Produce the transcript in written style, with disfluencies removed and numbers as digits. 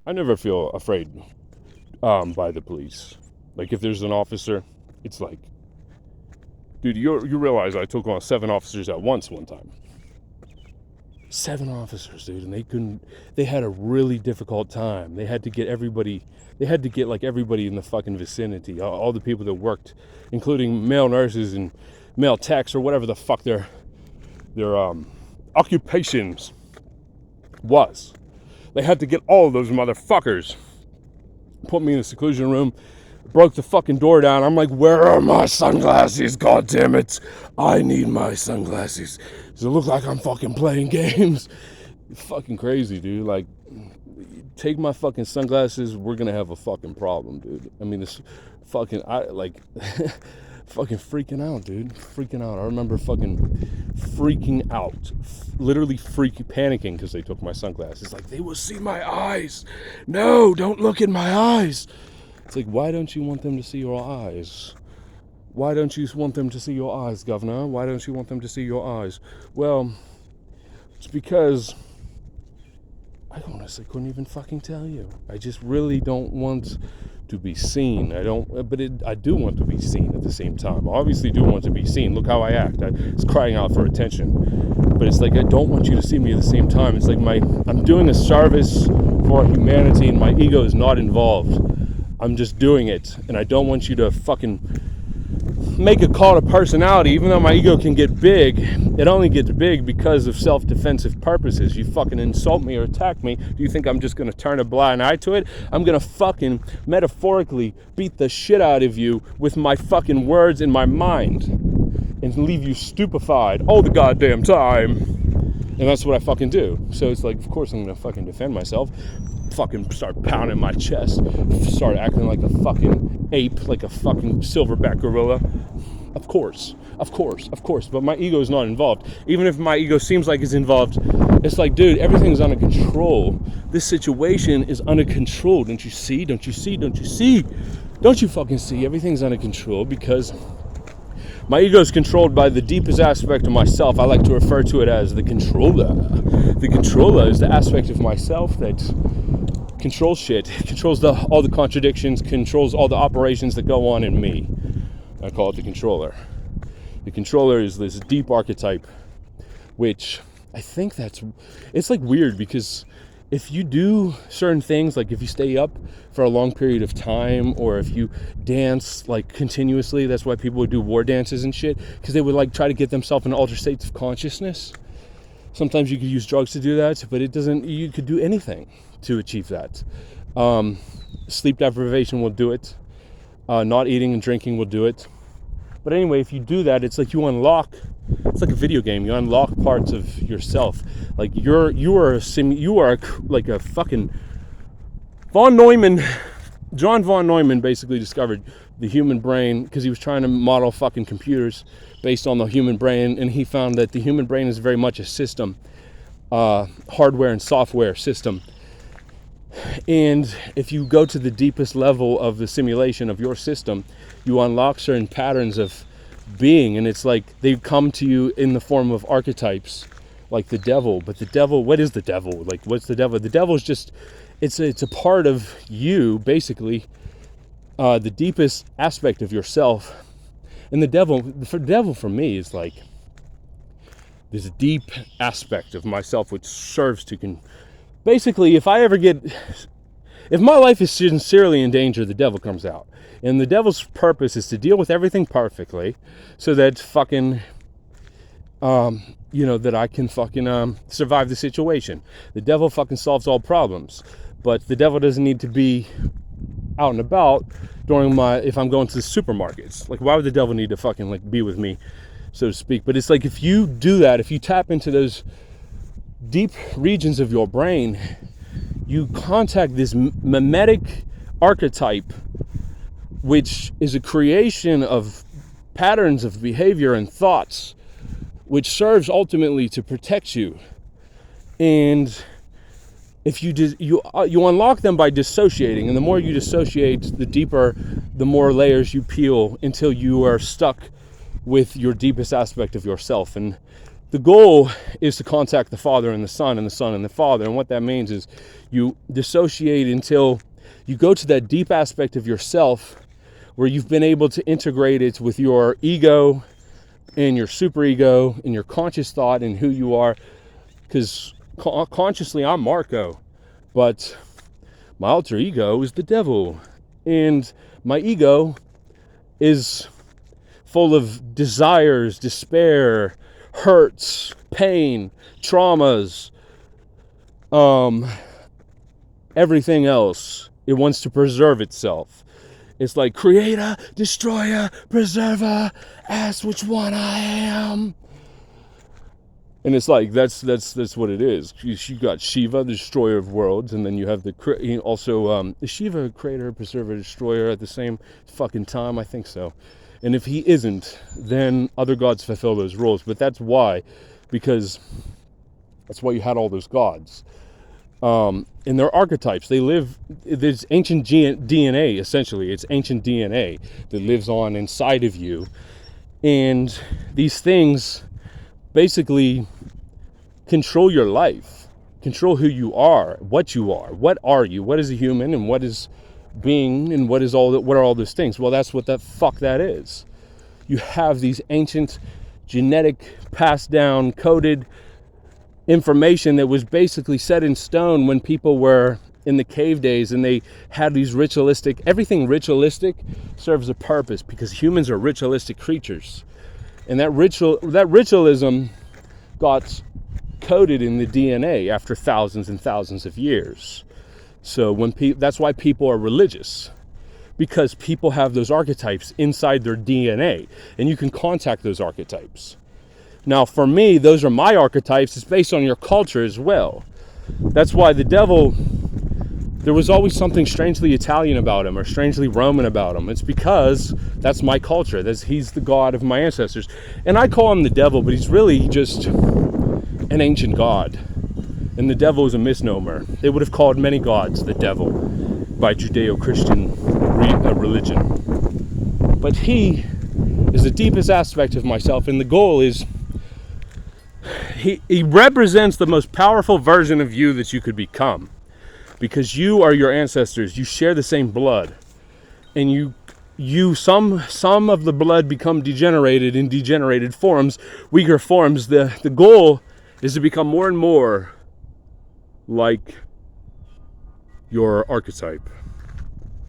I never feel afraid by the police. Like, if there's an officer, it's like, dude, you realize I took on 7 officers at once one time. 7 officers, dude, and they had a really difficult time. They had to get like everybody in the fucking vicinity, all the people that worked, including male nurses and male techs or whatever the fuck their occupations was. They had to get all of those motherfuckers. Put me in a seclusion room, broke the fucking door down. I'm like, where are my sunglasses? God damn it. I need my sunglasses. Does it look like I'm fucking playing games? Fucking crazy, dude. Like, take my fucking sunglasses, we're gonna have a fucking problem, dude. I mean, this fucking, fucking freaking out, dude. Freaking out. I remember fucking freaking out. Literally panicking because they took my sunglasses. Like, they will see my eyes. No, don't look in my eyes. It's like, why don't you want them to see your eyes? Why don't you want them to see your eyes, Governor? Why don't you want them to see your eyes? Well, it's because I honestly couldn't even fucking tell you. I just really don't want to be seen. I do want to be seen at the same time. I obviously do want to be seen. Look how I act. It's crying out for attention. But it's like, I don't want you to see me at the same time. It's like I'm doing a service for humanity and my ego is not involved. I'm just doing it. And I don't want you to fucking make a call to personality. Even though my ego can get big, it only gets big because of self-defensive purposes. You fucking insult me or attack me, do you think I'm just gonna turn a blind eye to it? I'm gonna fucking metaphorically beat the shit out of you with my fucking words in my mind and leave you stupefied all the goddamn time. And that's what I fucking do. So it's like, of course I'm gonna fucking defend myself. Fucking start pounding my chest, start acting like a fucking ape, like a fucking silverback gorilla. Of course, but my ego is not involved. Even if my ego seems like it's involved, it's like, dude, everything's under control. This situation is under control. Don't you see? Don't you fucking see? Everything's under control because my ego is controlled by the deepest aspect of myself. I like to refer to it as the controller. The controller is the aspect of myself that controls shit, controls all the contradictions, controls all the operations that go on in me. I call it the controller. The controller is this deep archetype, which I think it's like weird because if you do certain things, like if you stay up for a long period of time, or if you dance like continuously, that's why people would do war dances and shit, because they would like try to get themselves in altered states of consciousness. Sometimes you could use drugs to do that, but you could do anything to achieve that. Sleep deprivation will do it. Not eating and drinking will do it. But anyway, if you do that, it's like you unlock, it's like a video game. You unlock parts of yourself. Like you are like a fucking John von Neumann basically discovered the human brain because he was trying to model fucking computers based on the human brain, and he found that the human brain is very much a system, hardware and software system. And if you go to the deepest level of the simulation of your system, you unlock certain patterns of being, and it's like they come to you in the form of archetypes, like the devil. But the devil, what is the devil? Like, what's the devil? The devil is just, it's a part of you, basically, the deepest aspect of yourself. And the devil for me is like this deep aspect of myself which serves to basically, if my life is sincerely in danger, the devil comes out. And the devil's purpose is to deal with everything perfectly so that fucking, that I can fucking survive the situation. The devil fucking solves all problems. But the devil doesn't need to be out and about if I'm going to the supermarkets. Like, why would the devil need to fucking like be with me, so to speak? But it's like, if you do that, if you tap into those deep regions of your brain, you contact this mimetic archetype, which is a creation of patterns of behavior and thoughts, which serves ultimately to protect you. And if you unlock them by dissociating, and the more you dissociate, the more layers you peel until you are stuck with your deepest aspect of yourself. And the goal is to contact the Father and the Son and the Son and the Father. And what that means is you dissociate until you go to that deep aspect of yourself where you've been able to integrate it with your ego and your superego and your conscious thought and who you are. Because consciously I'm Marco, but my alter ego is the devil. And my ego is full of desires, despair, hurts, pain, traumas, everything else. It wants to preserve itself. It's like creator, destroyer, preserver, ask which one I am. And it's like that's what it is. You got Shiva, the destroyer of worlds, and then you have also Shiva, creator, preserver, destroyer at the same fucking time. I think so. And if he isn't, then other gods fulfill those roles. But that's why, because that's why you had all those gods. And they're archetypes. They live, there's ancient DNA, essentially. It's ancient DNA that lives on inside of you. And these things basically control your life, control who you are, what you are. What are you? What is a human, and what is being, and what are all those things? Well, that's what the fuck that is. You have these ancient genetic passed down coded information that was basically set in stone when people were in the cave days, and they had these everything ritualistic serves a purpose, because humans are ritualistic creatures. And that ritualism got coded in the DNA after thousands and thousands of years. So that's why people are religious, because people have those archetypes inside their DNA, and you can contact those archetypes. Now, for me, those are my archetypes. It's based on your culture as well. That's why the devil, there was always something strangely Italian about him or strangely Roman about him. It's because that's my culture. He's the god of my ancestors. And I call him the devil, but he's really just an ancient god. And the devil is a misnomer. They would have called many gods the devil by Judeo-Christian religion. But he is the deepest aspect of myself, and the goal is he represents the most powerful version of you that you could become. Because you are your ancestors, you share the same blood, and some of the blood become degenerated in degenerated forms, weaker forms. The goal is to become more and more like your archetype.